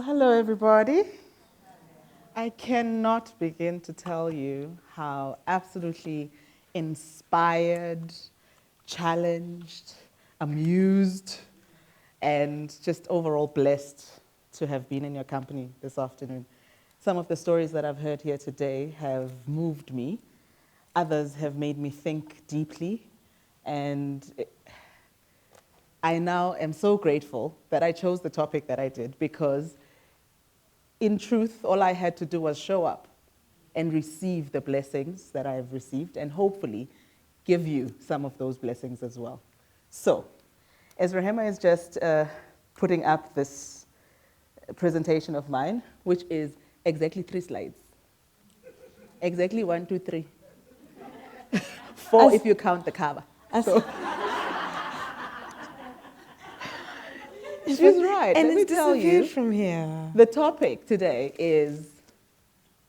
Hello, everybody. I cannot begin to tell you how absolutely inspired, challenged, amused, and just overall blessed to have been in your company this afternoon. Some of the stories that I've heard here today have moved me. Others have made me think deeply, and I now am so grateful that I chose the topic that I did, because in truth, all I had to do was show up and receive the blessings that I have received, and hopefully give you some of those blessings as well. So, as Rahema is just putting up this presentation of mine, which is exactly 3 slides. Exactly 1, 2, 3. 4 if you count the cover. So. She's right. And Let me it's tell disappeared you, from here. the topic today is,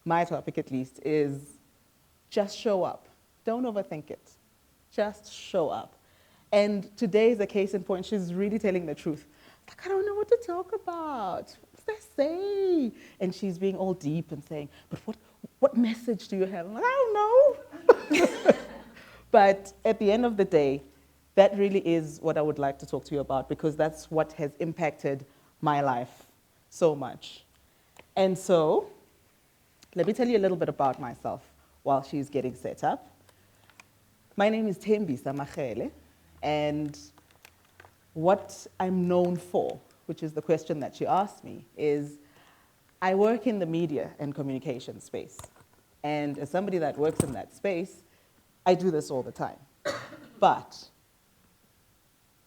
my topic at least, is just show up. Don't overthink it. Just show up. And today is a case in point. She's really telling the truth. Like, I don't know what to talk about. What did I say? And she's being all deep and saying, but what message do you have? I'm like, I don't know. But at the end of the day, that really is what I would like to talk to you about, because that's what has impacted my life so much. And so, let me tell you a little bit about myself while she's getting set up. My name is Tembisa Marele, and what I'm known for, which is the question that you asked me, is I work in the media and communication space. And as somebody that works in that space, I do this all the time. But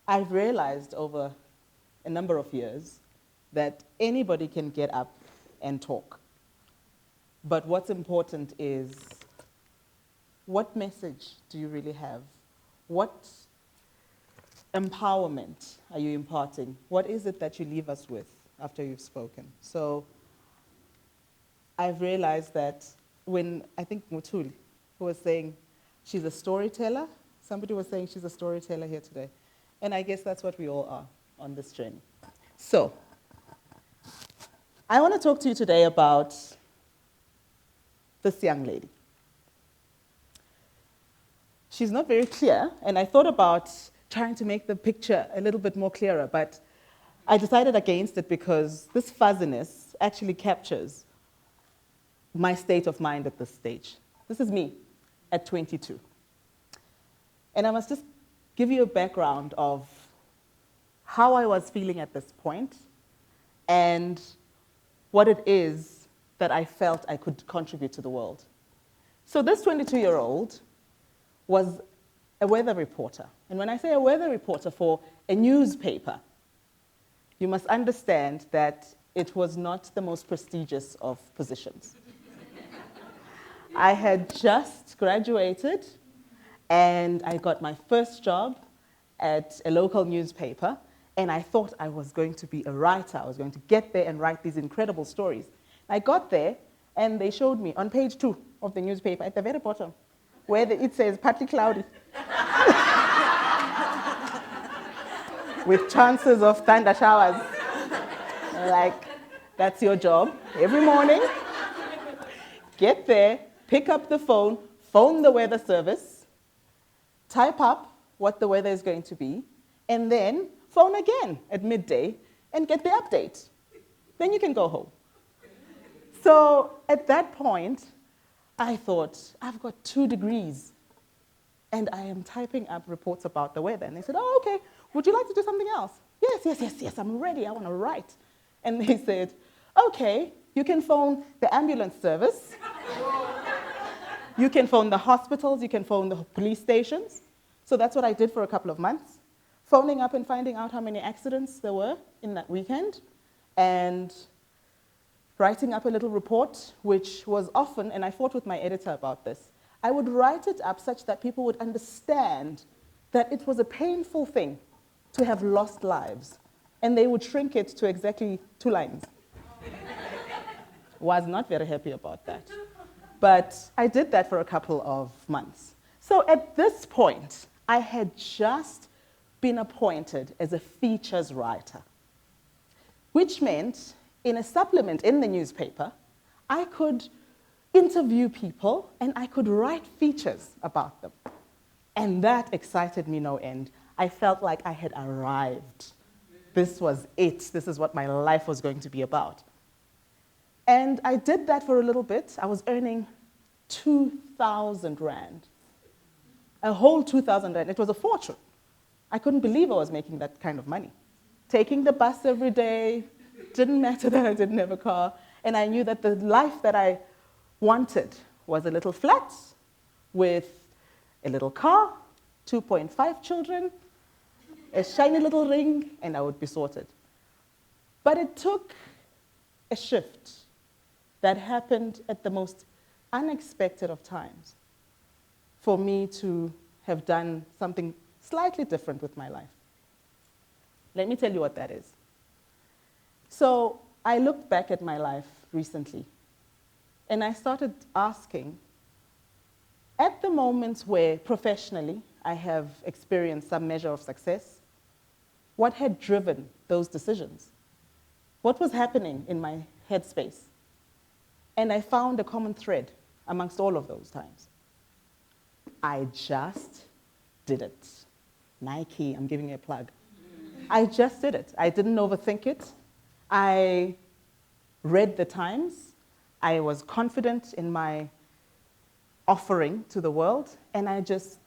I've realized over a number of years that anybody can get up and talk. But what's important is, what message do you really have? What empowerment are you imparting? What is it that you leave us with after you've spoken? So I've realized that when, I think Mutul, who was saying she's a storyteller, somebody was saying she's a storyteller here today. And I guess that's what we all are on this journey. So, I want to talk to you today about this young lady. She's not very clear, and I thought about trying to make the picture a little bit more clearer, but I decided against it because this fuzziness actually captures my state of mind at this stage. This is me at 22. And I must just give you a background of how I was feeling at this point and what it is that I felt I could contribute to the world. So this 22-year-old was a weather reporter. And when I say a weather reporter for a newspaper, you must understand that it was not the most prestigious of positions. I had just graduated, and I got my first job at a local newspaper, and I thought I was going to be a writer. I was going to get there and write these incredible stories. I got there, and they showed me on page 2 of the newspaper, at the very bottom, where it says partly cloudy, with chances of thunder showers. Like, that's your job. Every morning, get there, pick up the phone the weather service, type up what the weather is going to be, and then phone again at midday and get the update. Then you can go home. So at that point, I thought, I've got 2 degrees, and I am typing up reports about the weather. And they said, oh, okay, would you like to do something else? Yes, I'm ready, I want to write. And they said, okay, you can phone the ambulance service. You can phone the hospitals, you can phone the police stations. So that's what I did for a couple of months, phoning up and finding out how many accidents there were in that weekend, and writing up a little report, which was often, and I fought with my editor about this, I would write it up such that people would understand that it was a painful thing to have lost lives, and they would shrink it to exactly 2 lines. Was not very happy about that. But I did that for a couple of months. So at this point, I had just been appointed as a features writer, which meant in a supplement in the newspaper, I could interview people and I could write features about them. And that excited me no end. I felt like I had arrived. This was it. This is what my life was going to be about. And I did that for a little bit. I was earning 2,000 Rand. A whole 2,000 Rand. It was a fortune. I couldn't believe I was making that kind of money. Taking the bus every day, didn't matter that I didn't have a car, and I knew that the life that I wanted was a little flat with a little car, 2.5 children, a shiny little ring, and I would be sorted. But it took a shift that happened at the most unexpected of times for me to have done something slightly different with my life. Let me tell you what that is. So I looked back at my life recently, and I started asking, at the moments where professionally I have experienced some measure of success, what had driven those decisions? What was happening in my headspace? And I found a common thread amongst all of those times. I just did it. Nike, I'm giving you a plug. I just did it. I didn't overthink it. I read the times. I was confident in my offering to the world, and I just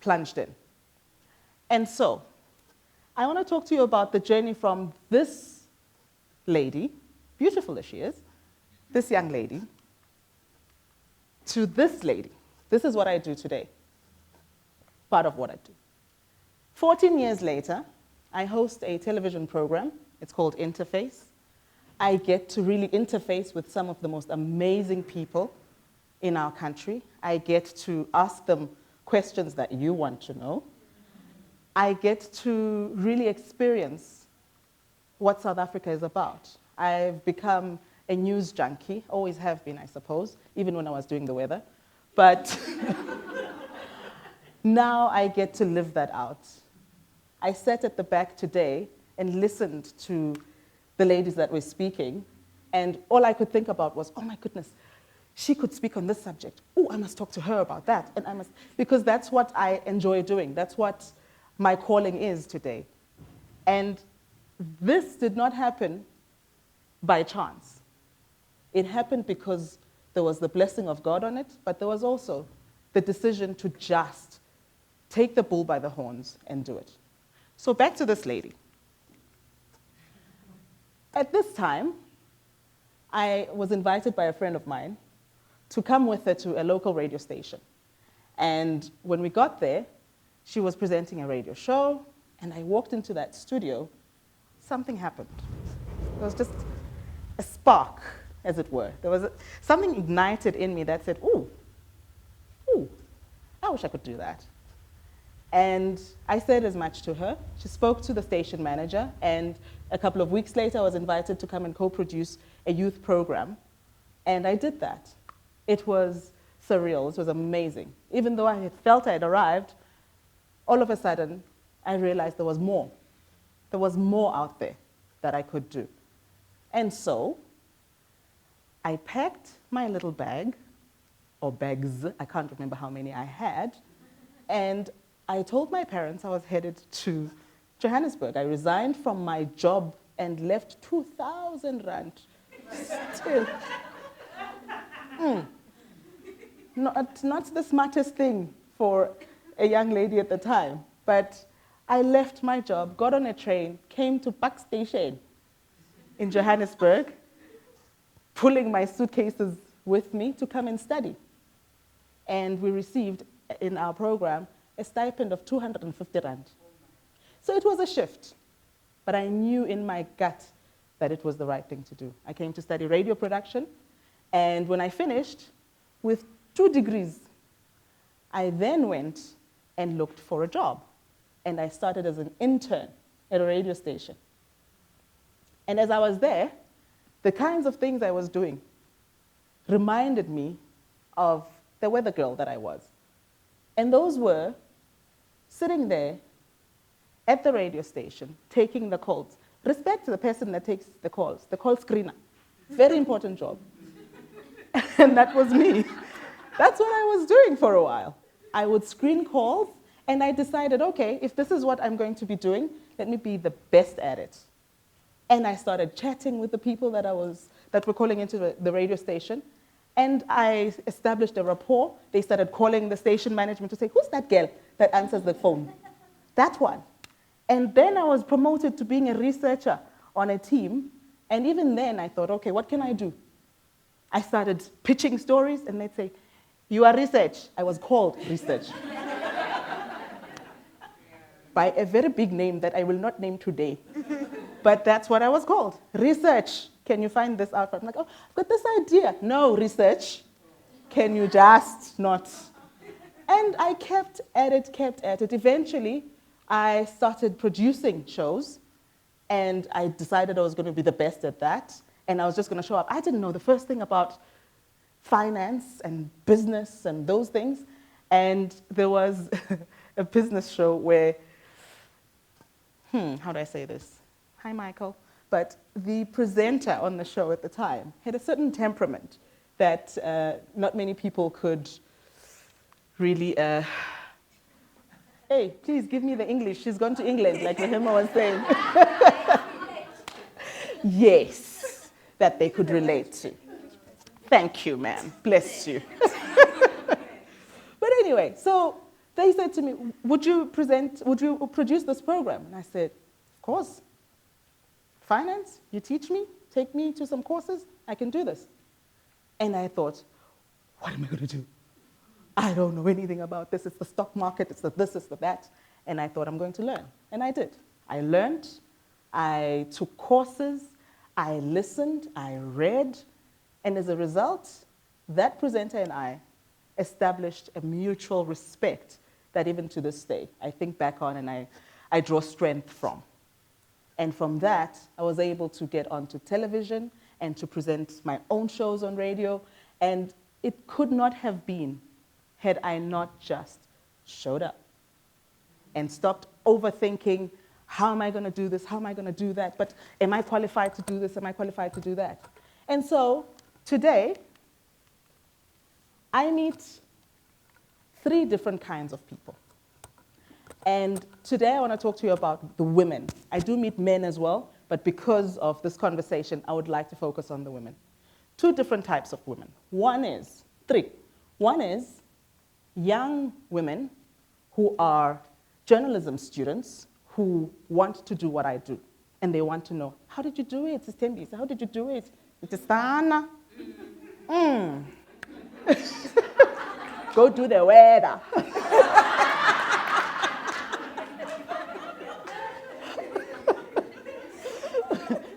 plunged in. And so, I want to talk to you about the journey from this lady, beautiful as she is, this young lady, to this lady. This is what I do today, part of what I do. 14 years later, I host a television program. It's called Interface. I get to really interface with some of the most amazing people in our country. I get to ask them questions that you want to know. I get to really experience what South Africa is about. I've become a news junkie, always have been, I suppose, even when I was doing the weather. But now I get to live that out. I sat at the back today and listened to the ladies that were speaking, and all I could think about was, oh my goodness, she could speak on this subject. Oh, I must talk to her about that. And I must, because that's what I enjoy doing. That's what my calling is today. And this did not happen by chance. It happened because there was the blessing of God on it, but there was also the decision to just take the bull by the horns and do it. So back to this lady. At this time, I was invited by a friend of mine to come with her to a local radio station. And when we got there, she was presenting a radio show, and I walked into that studio. Something happened. There was just a spark, as it were. There was something ignited in me that said, ooh, I wish I could do that. And I said as much to her. She spoke to the station manager, and a couple of weeks later, I was invited to come and co-produce a youth program, and I did that. It was surreal. It was amazing. Even though I had felt I had arrived, all of a sudden, I realized there was more. There was more out there that I could do. And so, I packed my little bag, or bags, I can't remember how many I had, and I told my parents I was headed to Johannesburg. I resigned from my job and left 2,000 Rand. Still. Not the smartest thing for a young lady at the time, but I left my job, got on a train, came to Park Station in Johannesburg, pulling my suitcases with me to come and study. And we received in our program a stipend of 250 Rand. So it was a shift, but I knew in my gut that it was the right thing to do. I came to study radio production, and when I finished with 2 degrees, I then went and looked for a job. And I started as an intern at a radio station. And as I was there, the kinds of things I was doing reminded me of the weather girl that I was. And those were sitting there at the radio station, taking the calls, Respect the person that takes the calls, the call screener. Very important job. And that was me. That's what I was doing for a while. I would screen calls, and I decided, okay, if this is what I'm going to be doing, let me be the best at it. And I started chatting with the people that were calling into the radio station, and I established a rapport. They started calling the station management to say, who's that girl that answers the phone? That one. And then I was promoted to being a researcher on a team, and even then I thought, okay, what can I do? I started pitching stories, and they'd say, you are research. I was called research. By a very big name that I will not name today. But that's what I was called, research. Can you find this out? I'm like, oh, I've got this idea. No, research. Can you just not? And I kept at it. Eventually, I started producing shows, and I decided I was going to be the best at that, and I was just going to show up. I didn't know the first thing about finance and business and those things, and there was a business show where, how do I say this? Hi, Michael. But the presenter on the show at the time had a certain temperament that not many people could really... Hey, please give me the English. She's gone to England, like Rahima was saying. Yes, that they could relate to. Thank you, ma'am. Bless you. But anyway, so they said to me, would you produce this program? And I said, of course. Finance, you teach me, take me to some courses, I can do this. And I thought, what am I going to do? I don't know anything about this. It's the stock market, it's the this, it's the that. And I thought, I'm going to learn. And I did. I learned, I took courses, I listened, I read, and as a result, that presenter and I established a mutual respect that even to this day, I think back on and I draw strength from. And from that, I was able to get onto television and to present my own shows on radio. And it could not have been had I not just showed up and stopped overthinking, how am I going to do this? How am I going to do that? But am I qualified to do this? Am I qualified to do that? And so today, I meet 3 different kinds of people. And today I want to talk to you about the women. I do meet men as well, but because of this conversation, I would like to focus on the women. 2 different types of women. 3. One is young women who are journalism students who want to do what I do. And they want to know, how did you do it, Tembisa? How did you do it? It is Sana. Go do the weather.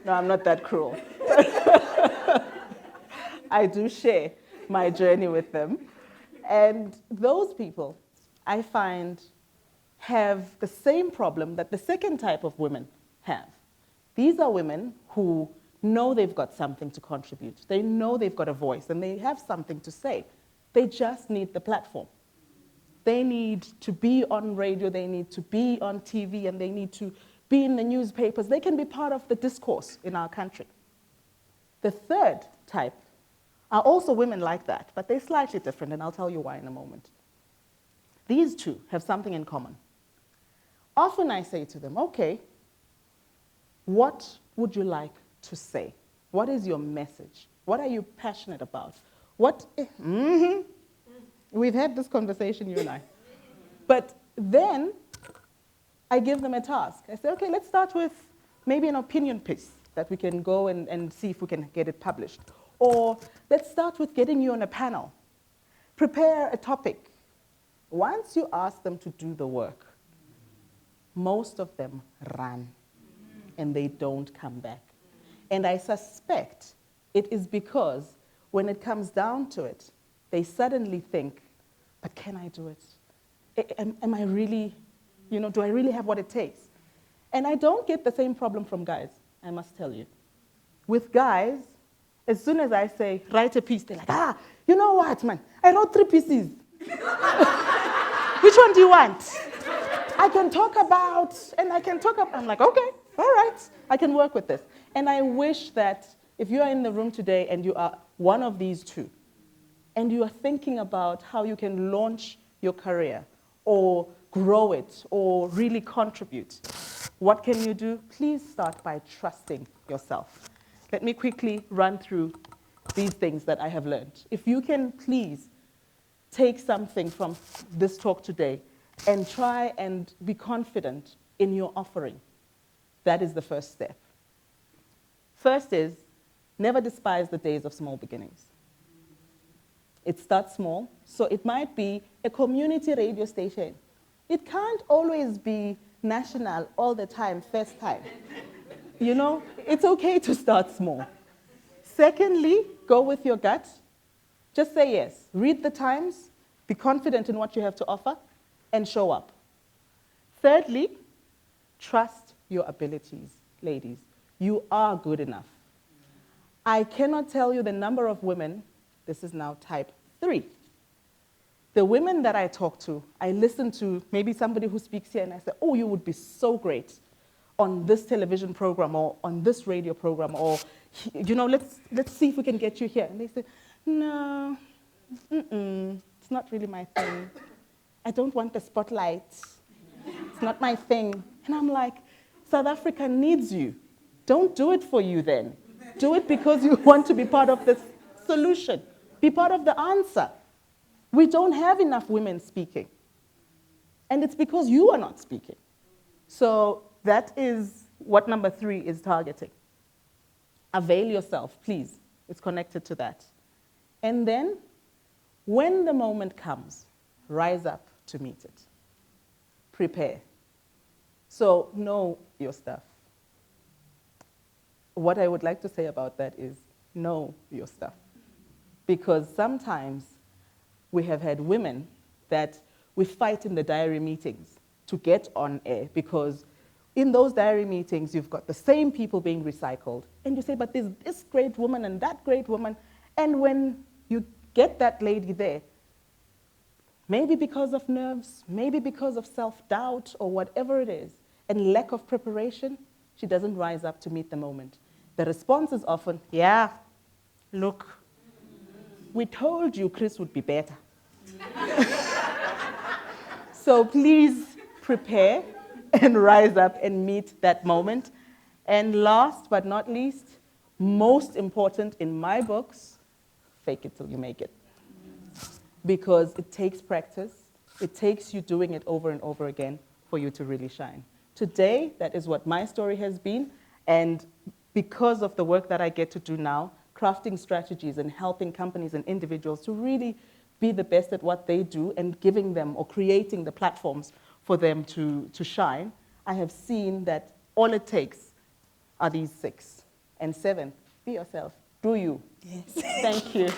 No, I'm not that cruel. I do share my journey with them. And those people, I find, have the same problem that the second type of women have. These are women who know they've got something to contribute. They know they've got a voice and they have something to say. They just need the platform. They need to be on radio, they need to be on TV, and they need to be in the newspapers. They can be part of the discourse in our country. The third type are also women like that, but they're slightly different, and I'll tell you why in a moment. These 2 have something in common. Often I say to them, okay, what would you like to say? What is your message? What are you passionate about? We've had this conversation, you and I. But then I give them a task. I say, okay, let's start with maybe an opinion piece that we can go and see if we can get it published. Or let's start with getting you on a panel. Prepare a topic. Once you ask them to do the work, most of them run and they don't come back. And I suspect it is because when it comes down to it, they suddenly think, but can I do it? Am I really, do I really have what it takes? And I don't get the same problem from guys, I must tell you. With guys, as soon as I say, write a piece, they're like, you know what, man? I wrote 3 pieces. Which one do you want? I can talk about, and I can talk about, I'm like, okay, all right, I can work with this. And I wish that if you are in the room today and you are one of these two, and you are thinking about how you can launch your career or grow it or really contribute, what can you do? Please start by trusting yourself. Let me quickly run through these things that I have learned. If you can please take something from this talk today and try and be confident in your offering, that is the first step. First is, never despise the days of small beginnings. It starts small, so it might be a community radio station. It can't always be national all the time, first time. You know, it's okay to start small. Secondly, go with your gut. Just say yes. Read the Times, be confident in what you have to offer, and show up. Thirdly, trust your abilities, ladies. You are good enough. I cannot tell you the number of women, this is now type 3. The women that I talk to, I listen to maybe somebody who speaks here and I say, oh, you would be so great on this television program or on this radio program, or, you know, let's see if we can get you here. And they say, no, it's not really my thing. I don't want the spotlight. It's not my thing. And I'm like, South Africa needs you. Don't do it for you then. Do it because you want to be part of the solution. Be part of the answer. We don't have enough women speaking. And it's because you are not speaking. So that is what number 3 is targeting. Avail yourself, please. It's connected to that. And then, when the moment comes, rise up to meet it. Prepare. So know your stuff. What I would like to say about that is know your stuff. Because sometimes we have had women that we fight in the diary meetings to get on air, because in those diary meetings, you've got the same people being recycled. And you say, but there's this great woman and that great woman. And when you get that lady there, maybe because of nerves, maybe because of self-doubt or whatever it is, and lack of preparation, she doesn't rise up to meet the moment. The response is often, yeah, look, we told you Chris would be better. So please prepare and rise up and meet that moment. And last but not least, most important in my books, fake it till you make it. Because it takes practice. It takes you doing it over and over again for you to really shine. Today, that is what my story has been. And because of the work that I get to do now, crafting strategies and helping companies and individuals to really be the best at what they do and giving them or creating the platforms for them to shine, I have seen that all it takes are these 6. And 7, be yourself. Do you. Yes. Thank you.